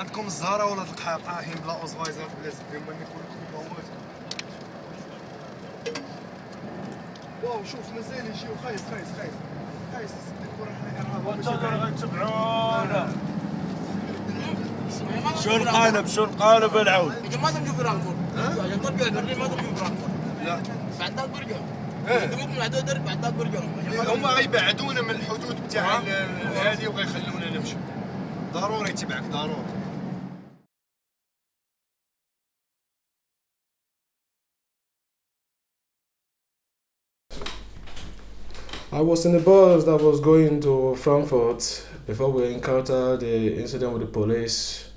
عندكم الزهره ولا القحا طايحين بلا اوزفايزر بلا زبين ما يكون موت. واو شوف مازال يجيو خايس تصدقوا راه حنا انتوا غتبعونا. شو نقالب العود؟ ما تمشي فرانكفورت. ها؟ ترجع برلين ما تمشي فرانكفورت. لا بعد ذاك برجعوا. يدوك من عدو درب بعد ذاك برجعوا. هما غيبعدونا من الحدود تاع هذه وغيخلونا نمشي. ضروري تبعك ضروري. I was in the bus that was going to Frankfurt before we encountered the incident with the police,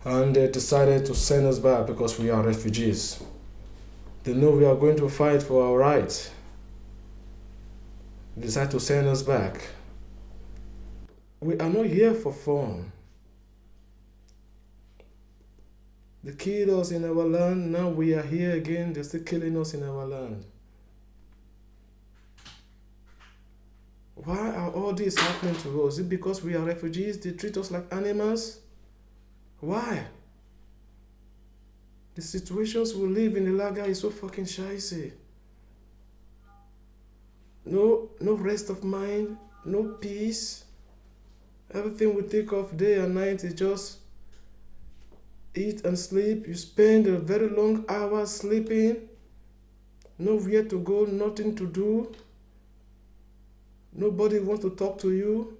and they decided to send us back because we are refugees. They know we are going to fight for our rights. They decided to send us back. We are not here for fun. They killed us in our land, now we are here again, they're still killing us in our land. Why are all this happening to us? Is it because we are refugees? They treat us like animals? Why? The situations we live in the lager is so fucking shicey. No rest of mind, no peace. Everything we think of day and night is just eat and sleep. You spend a very long hours sleeping. Nowhere to go, nothing to do. Nobody wants to talk to you.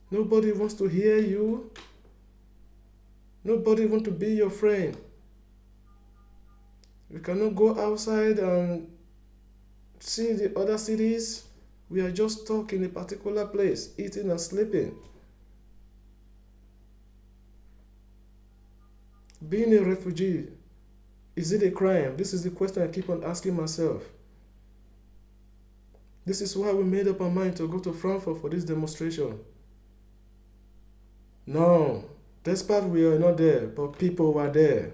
Nobody wants to hear you. Nobody wants to be your friend. We cannot go outside and see the other cities. We are just stuck in a particular place, eating and sleeping. Being a refugee, is it a crime? This is the question I keep on asking myself. This is why we made up our mind to go to Frankfurt for this demonstration. No, despite we are not there, but people were there.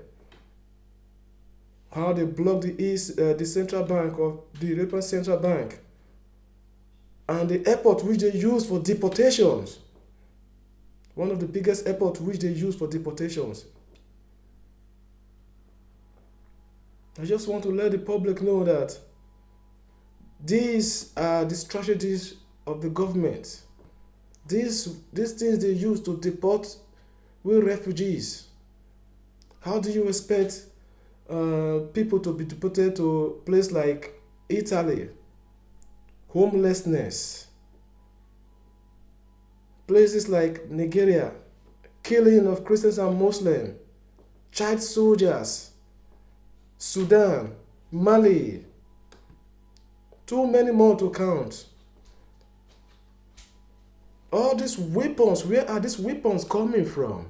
How they blocked the central bank of the European Central Bank and the airport which they use for deportations. One of the biggest airports which they use for deportations. I just want to let the public know that these are the strategies of the government. These things they use to deport we refugees. How do you expect people to be deported to a place like Italy? Homelessness. Places like Nigeria, killing of Christians and Muslims, child soldiers, Sudan, Mali, too many more to count. All these weapons, where are these weapons coming from?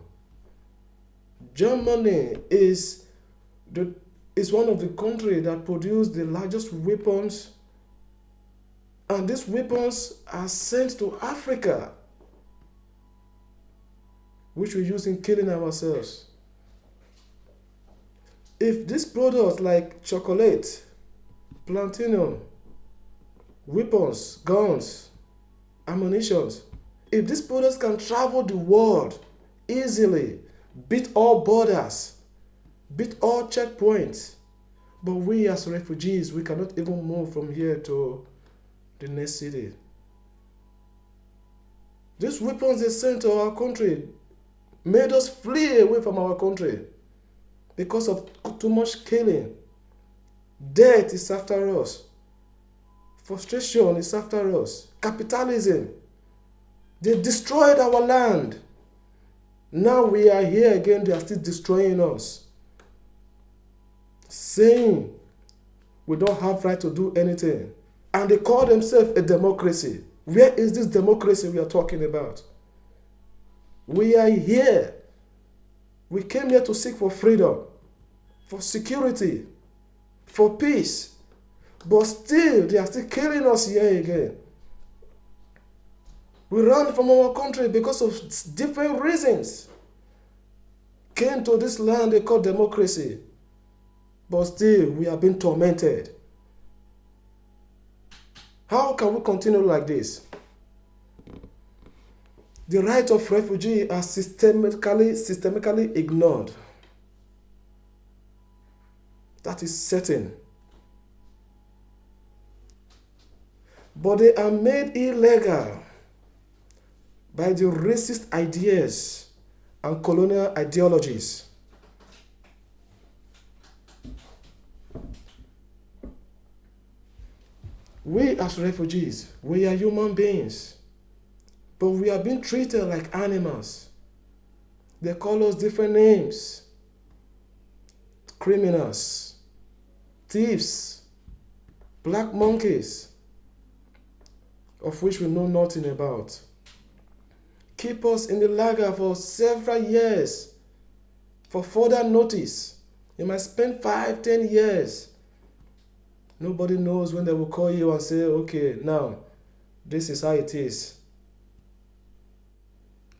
Germany is one of the countries that produce the largest weapons, and these weapons are sent to Africa, which we use in killing ourselves. If these products like chocolate, platinum, weapons, guns, ammunition, if these products can travel the world easily, beat all borders, beat all checkpoints, but we as refugees, we cannot even move from here to the next city. These weapons they sent to our country made us flee away from our country because of too much killing. Death is after us. Frustration is after us. Capitalism. They destroyed our land. Now we are here again, they are still destroying us. Saying we don't have right to do anything. And they call themselves a democracy. Where is this democracy we are talking about? We are here. We came here to seek for freedom, for security, for peace. But still, they are still killing us here again. We ran from our country because of different reasons. Came to this land they call democracy. But still, we are being tormented. How can we continue like this? The rights of refugees are systemically ignored. That is certain. But they are made illegal by the racist ideas and colonial ideologies. We as refugees, we are human beings, but we are being treated like animals. They call us different names: criminals, thieves, black monkeys, of which we know nothing about. Keep us in the lager for several years for further notice. You might spend 5, 10 years. Nobody knows when they will call you and say, okay, now, this is how it is.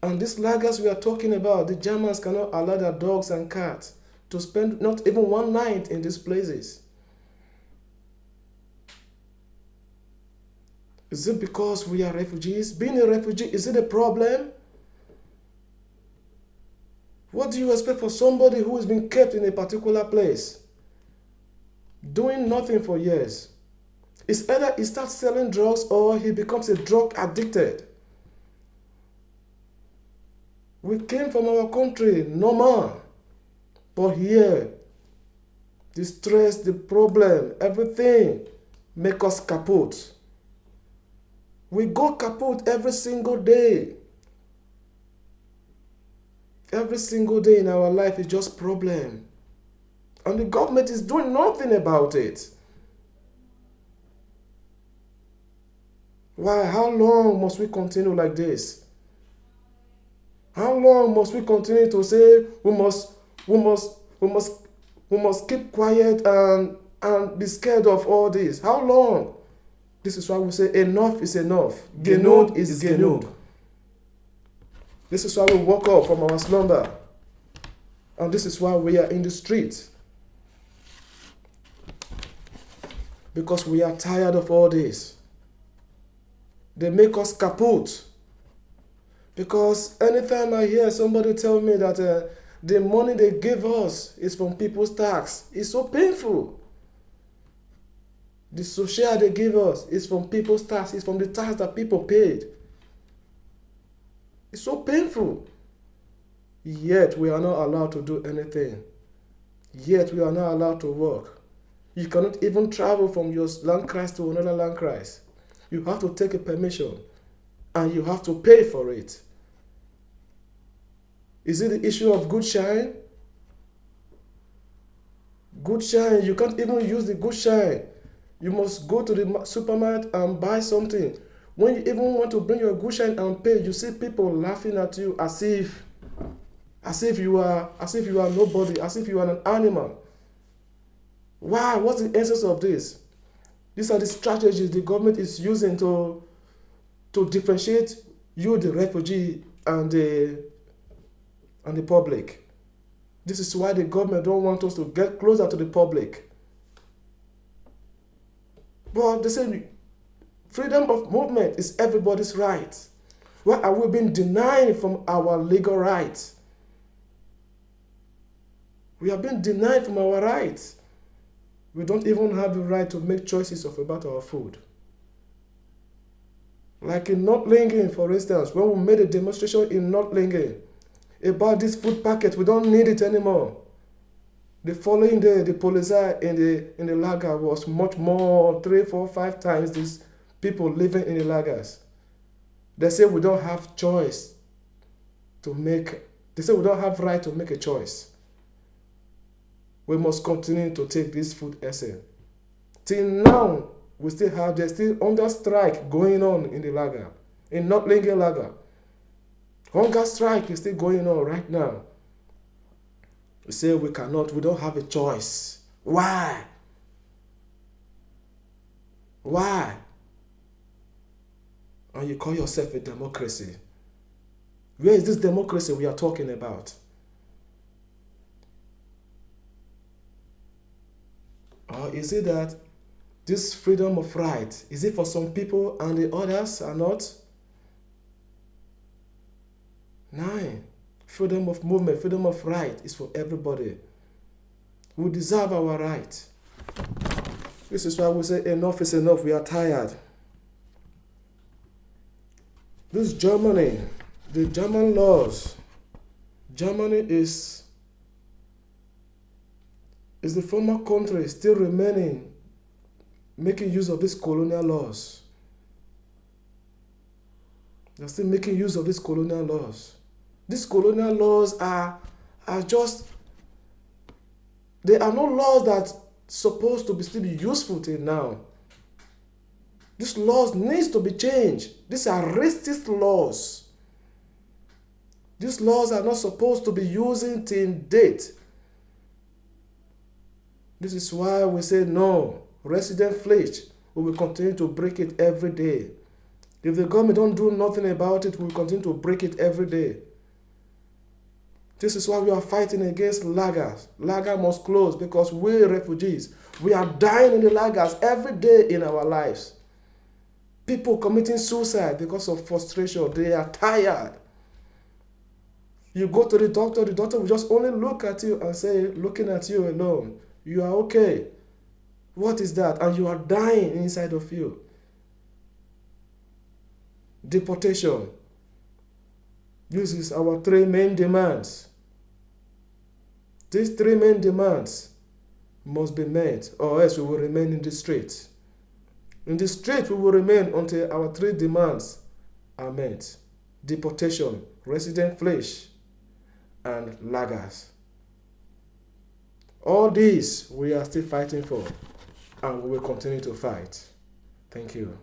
And these lagers we are talking about, the Germans cannot allow their dogs and cats to spend not even one night in these places. Is it because we are refugees? Being a refugee, is it a problem? What do you expect for somebody who has been kept in a particular place, doing nothing for years? It's either he starts selling drugs or he becomes a drug addicted. We came from our country, normal. But here, the stress, the problem, everything make us kaput. We go kaput every single day. Every single day in our life is just problem. And the government is doing nothing about it. Why? How long must we continue like this? How long must we continue to say we must keep quiet and be scared of all this? How long? This is why we say enough is enough. Genug is genug. This is why we woke up from our slumber. And this is why we are in the street. Because we are tired of all this. They make us kaput. Because anytime I hear somebody tell me that the money they give us is from people's tax, it's so painful. The social they give us is from people's tax, it's from the tax that people paid. It's so painful. Yet we are not allowed to do anything. Yet we are not allowed to work. You cannot even travel from your landkreis to another landkreis. You have to take a permission and you have to pay for it. Is it the issue of good shine? Good shine, you can't even use the good shine. You must go to the supermarket and buy something. When you even want to bring your good shine and pay, you see people laughing at you as if you are nobody, as if you are an animal. Why? What's the essence of this? These are the strategies the government is using to differentiate you, the refugee, and the public. This is why the government don't want us to get closer to the public. But they say freedom of movement is everybody's right. Why are we being denied from our legal rights? We are being denied from our rights. We don't even have the right to make choices about our food. Like in Nottlingen, for instance, when we made a demonstration in Nottlingen about this food packet, we don't need it anymore. The following day, the police in the lager was much more, 3, 4, 5 times these people living in the lagers. They say we don't have choice to make. They say we don't have right to make a choice. We must continue to take this food essay. Till now, they're still under strike going on in the lager, in Nottlingen lager. Hunger strike is still going on right now. We say we don't have a choice. Why? Why? And you call yourself a democracy. Where is this democracy we are talking about? Or is it that this freedom of right, is it for some people and the others are not? 9. Freedom of movement, freedom of right is for everybody. We deserve our right. This is why we say enough is enough. We are tired. This Germany, the German laws. Germany is the former country still remaining, making use of these colonial laws. They're still making use of these colonial laws. These colonial laws are just, they are not laws that supposed to be still be useful till now. These laws needs to be changed. These are racist laws. These laws are not supposed to be using till date. This is why we say no. Resident flesh, we will continue to break it every day. If the government don't do nothing about it, we will continue to break it every day. This is why we are fighting against lagers. Lager must close because we refugees, we are dying in the lagers every day in our lives. People committing suicide because of frustration. They are tired. You go to the doctor will just only look at you and say, looking at you alone, you are okay. What is that? And you are dying inside of you. Deportation. This is our 3 main demands. These 3 main demands must be met, or else we will remain in the streets. In the street, we will remain until our 3 demands are met. Deportation, resident flesh, and lagers. All these we are still fighting for, and we will continue to fight. Thank you.